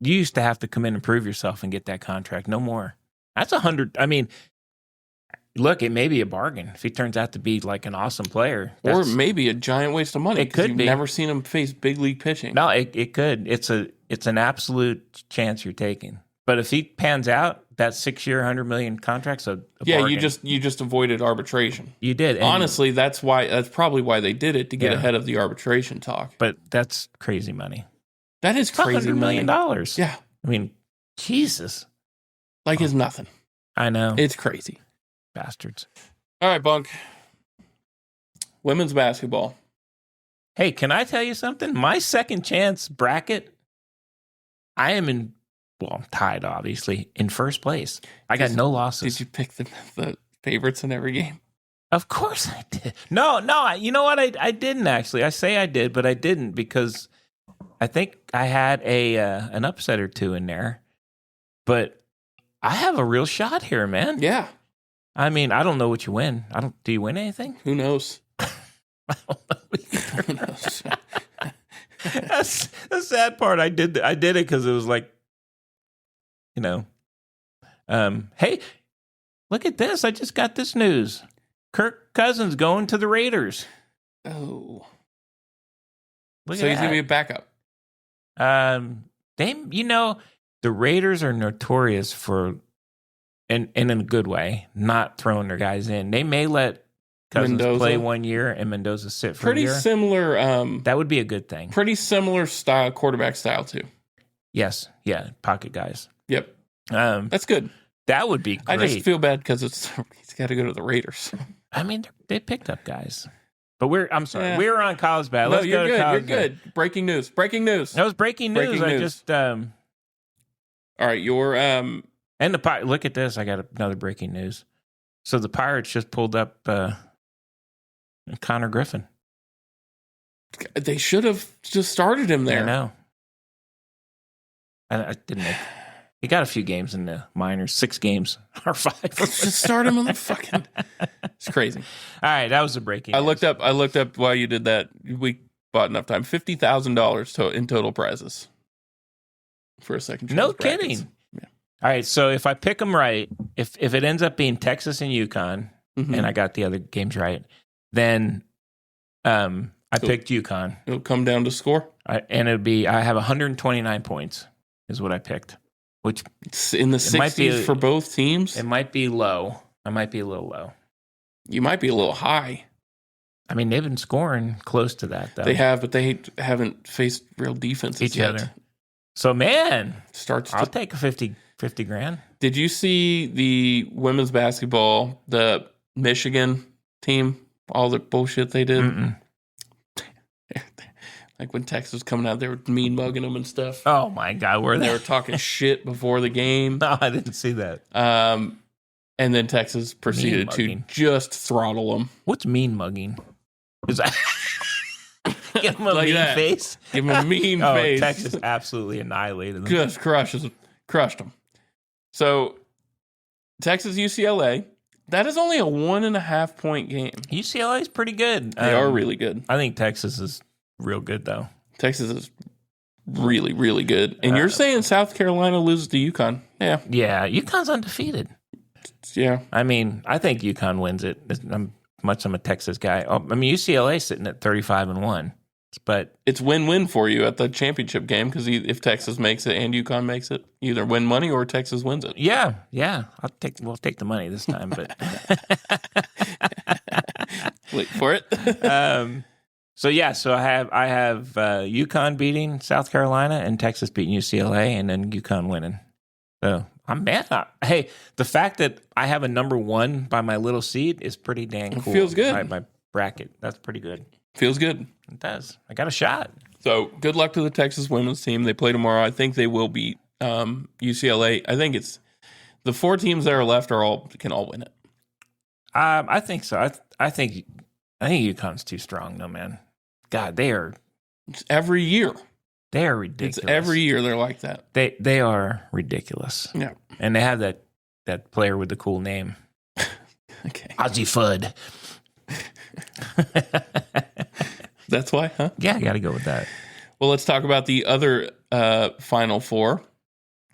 used to have to come in and prove yourself and get that contract. No more. That's 100. I mean, look, it may be a bargain if he turns out to be like an awesome player. Or maybe a giant waste of money. It could be. You've never seen him face big league pitching. No, it could. It's an absolute chance you're taking. But if he pans out, that 6-year, $100 million contract's a bargain. you just avoided arbitration. You did. Honestly, that's probably why they did it, to get ahead of the arbitration talk. But that's crazy money. That is crazy $100 million. Yeah. I mean, Jesus. Like it's nothing. I know. It's crazy. Bastards. All right, Bunk. Women's basketball. Hey, can I tell you something? My second chance bracket, I am I'm tied, obviously, in first place. I got no losses. Did you pick the favorites in every game? Of course I did. No, you know what? I didn't actually. I say I did, but I didn't, because I think I had an upset or two in there. But I have a real shot here, man. Yeah. I mean, I don't know what you win. Do you win anything? Who knows? I don't know. Who knows? That's the sad part. I did it because it was like, hey, look at this. I just got this news. Kirk Cousins going to the Raiders. Oh. Look so at he's that. going to be a backup. The Raiders are notorious for, and in a good way, not throwing their guys in. They may let Cousins play 1 year and Mendoza sit for a year. Pretty similar. That would be a good thing. Pretty similar style, quarterback style too. Yes. Yeah. Pocket guys. Yep. That's good. That would be great. I just feel bad because he's got to go to the Raiders. I mean, they picked up guys. But I'm sorry. We were on college bad. Let's you're go to good. college. You're good. Breaking news. That was breaking news. I just all right, your and the look at this. I got another breaking news. So the Pirates just pulled up Connor Griffin. They should have just started him there. I know. I didn't. He got a few games in the minors, 6 games or 5. Just start him on the fucking. It's crazy. All right, that was the breaking. I looked up while you did that. We bought enough time. $50,000 in total prizes for a second. No kidding. Yeah. All right, so if I pick them right, if it ends up being Texas and UConn, and I got the other games right, then I picked UConn. It'll come down to score, and it'll be I have 129 points is what I picked. Which it's in the 60s for both teams. It might be low. I might be a little low. You might be a little high. I mean, they've been scoring close to that, though. They have, but they haven't faced real defenses yet. Other. So, man, I'll take a 50 grand. Did you see the women's basketball, the Michigan team, all the bullshit they did? Mm-mm. Like when Texas was coming out, they were mean mugging them and stuff. Oh my God, they were talking shit before the game. No, I didn't see that. And then Texas proceeded to just throttle them. What's mean mugging? Is that give them a like mean face? Give them a mean face. Texas absolutely annihilated them. Just crushed them. So Texas UCLA. That is only a 1.5 point game. UCLA is pretty good. They are really good. I think Texas is real good, though. Texas is really, really good. And you're saying South Carolina loses to UConn. Yeah. Yeah, UConn's undefeated. Yeah. I mean, I think UConn wins it. I'm a Texas guy. I mean, UCLA sitting at 35-1. But it's win-win for you at the championship game because if Texas makes it and UConn makes it, you either win money or Texas wins it. Yeah. We'll take the money this time, but wait for it. So I have UConn beating South Carolina and Texas beating UCLA, and then UConn winning. So I'm mad. Hey, the fact that I have a number 1 by my little seed is pretty dang cool. It feels good. My bracket, that's pretty good. Feels good. It does. I got a shot. So good luck to the Texas women's team. They play tomorrow. I think they will beat UCLA. I think it's the 4 teams that are left can all win it. I think so. I think UConn's too strong, though, man. God, they are. It's every year. They are ridiculous. It's every year they're like that. They are ridiculous. Yeah. And they have that player with the cool name. Okay. Ozzie Fudd. That's why, huh? Yeah, I got to go with that. Well, let's talk about the other Final Four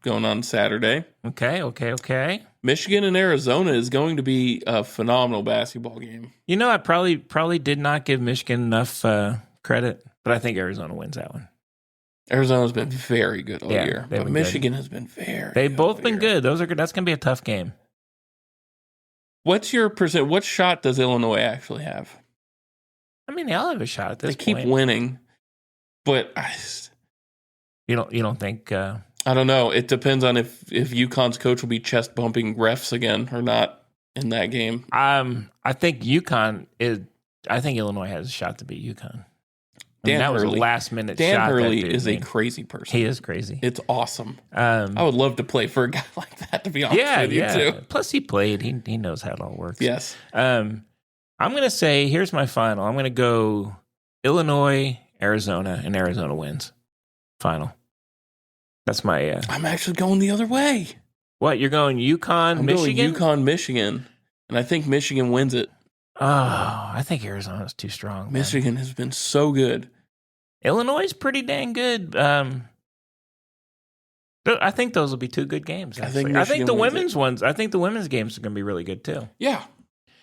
going on Saturday. Okay. Michigan and Arizona is going to be a phenomenal basketball game. You know, I probably did not give Michigan enough credit, but I think Arizona wins that one. Arizona's been very good all year, but Michigan has been very. They've both been good. Those are good. That's going to be a tough game. What's your percent? What shot does Illinois actually have? I mean, they all have a shot at this point. They keep winning, but you don't think? I don't know. It depends on if UConn's coach will be chest bumping refs again or not in that game. I think UConn is. I think Illinois has a shot to beat UConn. That was a last minute shot. Dan Hurley is a crazy person. He is crazy. It's awesome. I would love to play for a guy like that, to be honest with you, too. Plus, he played. He knows how it all works. Yes. I'm going to say, here's my final. I'm going to go Illinois, Arizona, and Arizona wins. Final. That's my... I'm actually going the other way. What? You're going UConn, Michigan? I'm going UConn, Michigan. And I think Michigan wins it. Oh, I think Arizona's too strong. Michigan has been so good. Illinois is pretty dang good. I think those will be two good games. Actually. I think the women's ones. I think the women's games are going to be really good too. Yeah,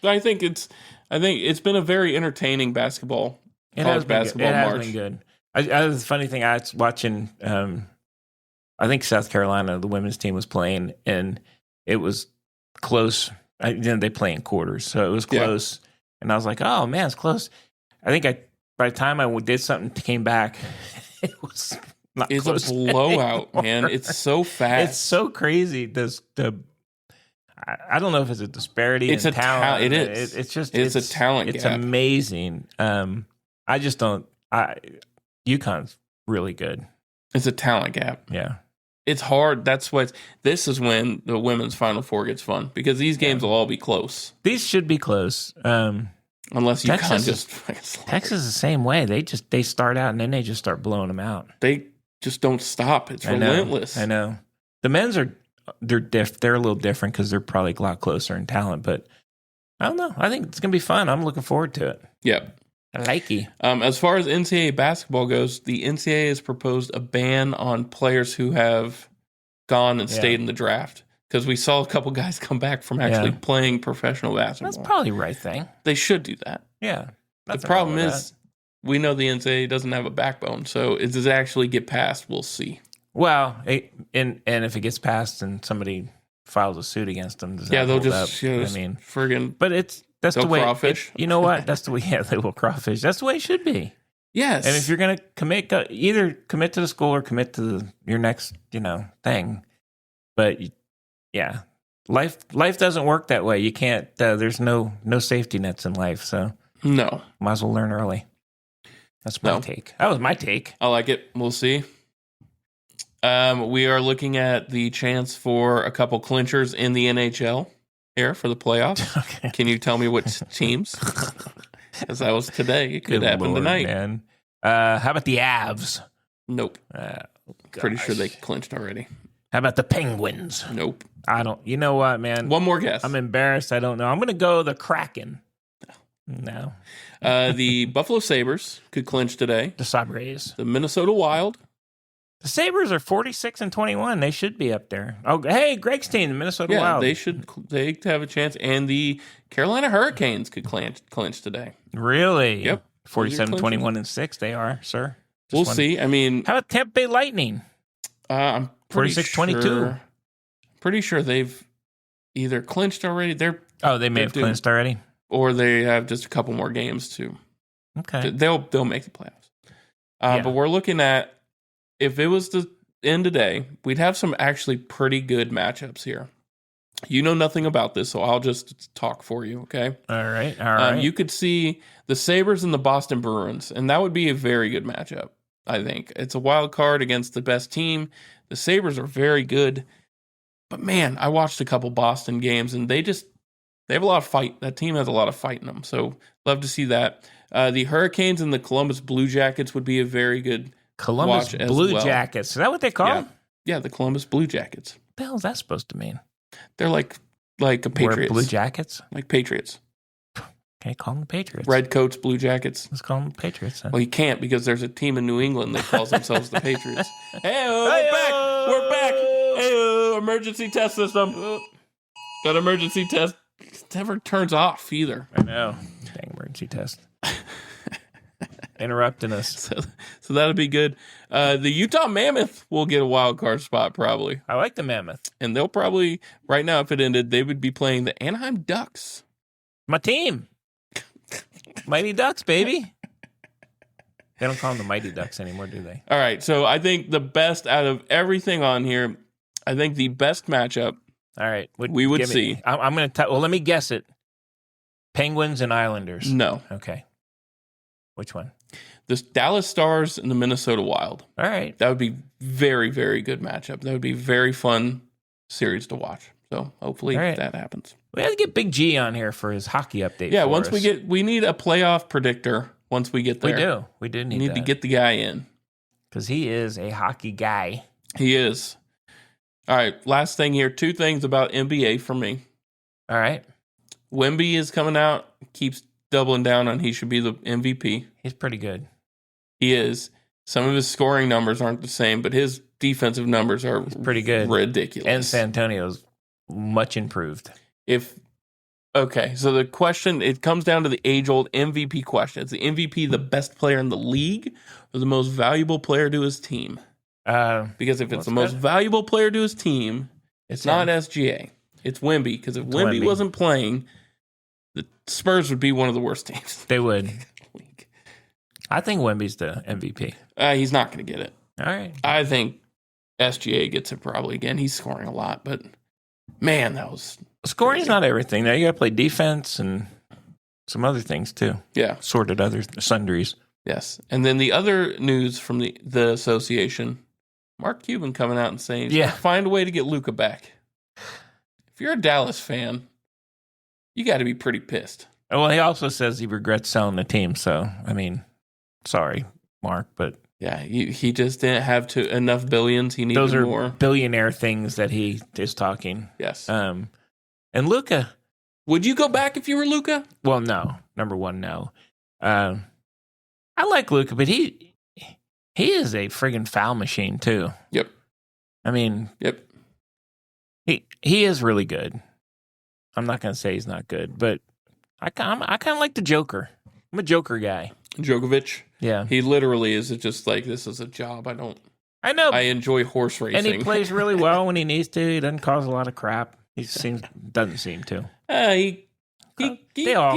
I think it's been a very entertaining basketball. College basketball March. It has been good. The funny thing, I was watching. I think South Carolina, the women's team was playing, and it was close. They play in quarters, so it was close. Yeah. And I was like, "Oh man, it's close." I think by the time I did something, came back, it was. It's a blowout, anymore. Man. It's so fast. It's so crazy. I don't know if it's a disparity in talent. It is. It's a talent gap. It's amazing. I just don't. UConn's really good. It's a talent gap. Yeah. It's hard. This is when the women's Final Four gets fun because these games will all be close. These should be close. Unless UConn Texas is the same way. They start out and then they just start blowing them out. They just don't stop. It's relentless. I know. The men's they're a little different because they're probably a lot closer in talent, but I don't know. I think it's gonna be fun. I'm looking forward to it. Yep. I like you. As far as NCAA basketball goes, the NCAA has proposed a ban on players who have gone and stayed in the draft because we saw a couple guys come back from actually playing professional basketball. That's probably the right thing. They should do that. Yeah. The problem is we know the NCAA doesn't have a backbone, so does it actually get passed? We'll see. Well, and if it gets passed and somebody files a suit against them, they'll just friggin'. But that's the way. Crawfish. You know what? That's the way. Yeah, they will crawfish. That's the way it should be. Yes. And if you're gonna commit, either commit to the school or commit to your next, thing. But yeah, life doesn't work that way. You can't. There's no safety nets in life. So no, might as well learn early. That's my take. That was my take. I like it. We'll see. We are looking at the chance for a couple clinchers in the NHL here for the playoffs. Okay. Can you tell me what teams? As that was today. It could happen tonight. Man. How about the Avs? Nope. Pretty sure they clinched already. How about the Penguins? Nope. I don't. You know what, man? One more guess. I'm embarrassed. I don't know. I'm going to go the Kraken. No. The Buffalo Sabres could clinch today. The Sabres. The Minnesota Wild. The Sabres are 46-21. They should be up there. Oh, hey, Greg's team, the Minnesota Wild. They have a chance. And the Carolina Hurricanes could clinch today. Really? Yep. 47-21-6 they are, sir. We'll see. I mean, how about Tampa Bay Lightning? I'm 46-22. Pretty sure they've either clinched already. They may have clinched already. Or they have just a couple more games too. Okay. They'll make the playoffs. But we're looking at, if it was to end today, we'd have some actually pretty good matchups here. You know nothing about this, so I'll just talk for you, okay? All right. You could see the Sabres and the Boston Bruins, and that would be a very good matchup, I think. It's a wild card against the best team. The Sabres are very good. But, man, I watched a couple Boston games, and they have a lot of fight. That team has a lot of fight in them, so love to see that. The Hurricanes and the Columbus Blue Jackets would be a very good Columbus Blue Jackets. Is that what they call them? Yeah, the Columbus Blue Jackets. What the hell is that supposed to mean? They're like a Patriots. Wear Blue Jackets? Like Patriots. Okay, call them the Patriots. Red coats, Blue Jackets. Let's call them the Patriots then. Well, you can't because there's a team in New England that calls themselves the Patriots. We're back. Hey, emergency test system. Got emergency test. It never turns off either. I know. Dang emergency test. Interrupting us. So that'll be good. The Utah Mammoth will get a wild card spot probably. I like the Mammoth. And they'll probably, right now if it ended, they would be playing the Anaheim Ducks. My team. Mighty Ducks, baby. They don't call them the Mighty Ducks anymore, do they? All right, so I think the best out of everything on here, I think the best matchup all right, we would see. I'm going to let me guess it. Penguins and Islanders. No. Okay. Which one? The Dallas Stars and the Minnesota Wild. All right. That would be very, very good matchup. That would be a very fun series to watch. So hopefully that happens. We have to get Big G on here for his hockey update. Yeah, we need a playoff predictor once we get there. We do need We need to get the guy in. Because he is a hockey guy. He is. All right, last thing here. 2 things about NBA for me. All right. Wemby is coming out, keeps doubling down on he should be the MVP. He's pretty good. He is. Some of his scoring numbers aren't the same, but his defensive numbers are pretty good. Ridiculous. And San Antonio's much improved. Okay, so the question, it comes down to the age-old MVP question. Is the MVP the best player in the league or the most valuable player to his team? Because if it's the most valuable player to his team, it's not SGA. It's Wemby, because if Wemby wasn't playing, the Spurs would be one of the worst teams. They would. I think Wemby's the MVP. He's not going to get it. All right. I think SGA gets it probably again. He's scoring a lot, but man, that was... Scoring's not everything. Now you got to play defense and some other things too. Yeah. Sorted other sundries. Yes. And then the other news from the association, Mark Cuban coming out and saying, find a way to get Luka back. If you're a Dallas fan, you got to be pretty pissed. Well, he also says he regrets selling the team. So, I mean, sorry, Mark, but... Yeah, he just didn't have enough billions. He needed more. Those are billionaire things that he is talking. Yes. And Luka. Would you go back if you were Luka? Well, no. Number one, no. I like Luka, but he is a friggin' foul machine too. Yep. I mean, yep. He is really good. I'm not going to say he's not good, but I kind of like the Joker. I'm a Joker guy. Djokovic. Yeah. He literally is just like, this is a job. I know. I enjoy horse racing. And he plays really well when he needs to. He doesn't cause a lot of crap. Doesn't seem to. He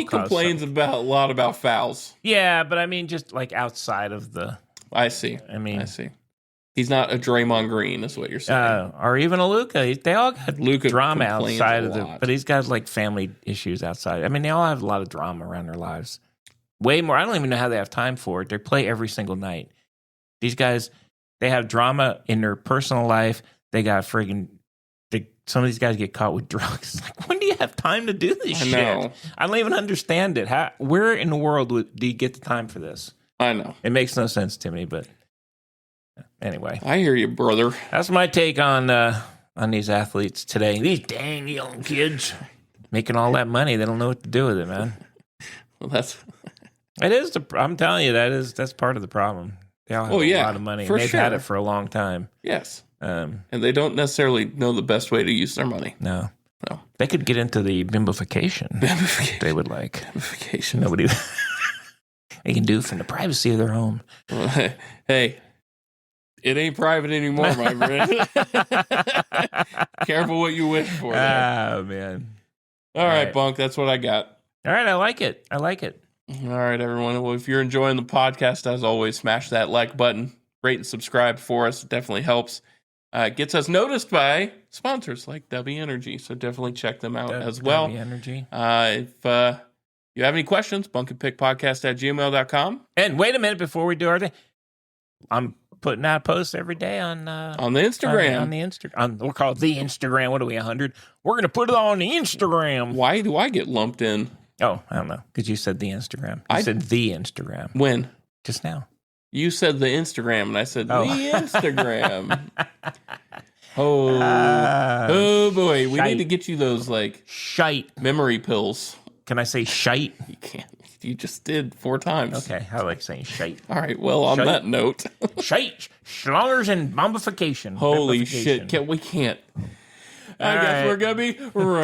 complains a lot about fouls. Yeah, but I mean, just like outside of the... I see. He's not a Draymond Green, is what you're saying. Or even a Luka. They all got Luka drama outside of the... But he's got like family issues outside. I mean, they all have a lot of drama around their lives. Way more. I don't even know how they have time for it. They play every single night. These guys, they have drama in their personal life. They got friggin'... Some of these guys get caught with drugs. Like, when do you have time to do this shit? Know. I don't even understand it. Where in the world do you get the time for this? I know. It makes no sense to me, but anyway. I hear you, brother. That's my take on these athletes today. These dang young kids making all that money. They don't know what to do with it, man. Well, I'm telling you, that's part of the problem. They all have a lot of money, and they've had it for a long time. Yes. And they don't necessarily know the best way to use their money. No. They could get into the bimbification. They would like. Bimbification. Nobody. They can do it from the privacy of their home. Hey, it ain't private anymore, my friend. Careful what you wish for. Oh, man. All right, Bunk, that's what I got. All right, I like it. All right, everyone. Well, if you're enjoying the podcast, as always, smash that like button. Rate and subscribe for us. It definitely helps. Gets us noticed by sponsors like W Energy. So definitely check them out as well. W Energy. If you have any questions, bunkandpickpodcast@gmail.com. And wait a minute before we do our thing. I'm putting out posts every day on the Instagram. On the Instagram. We'll call it the Instagram. What are we, 100? We're going to put it on the Instagram. Why do I get lumped in? Oh, I don't know. Because you said the Instagram. I said the Instagram. When? Just now. You said the Instagram, and I said the Instagram. Oh boy. We need to get you those, like... Shite. Memory pills. Can I say shite? You can't. You just did 4 times. Okay, I like saying shite. All right, well, on that note... Shite. Schlongers and mummification. Holy shit. We can't. I guess we're going to be rolling.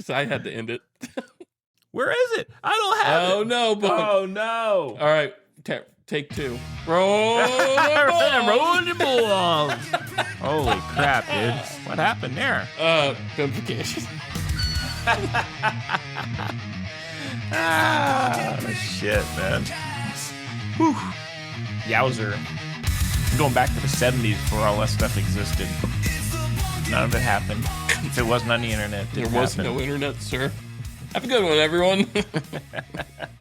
I had to end it. Where is it? I don't have it. Oh, no, Bunk. Oh, no. All right, take 2. Roll the balls. Holy crap, dude. What happened there? Implications. Shit, man. Whew. Yowzer. Going back to the 70s before all that stuff existed. None of it happened. If it wasn't on the internet, there was no internet, sir. Have a good one, everyone.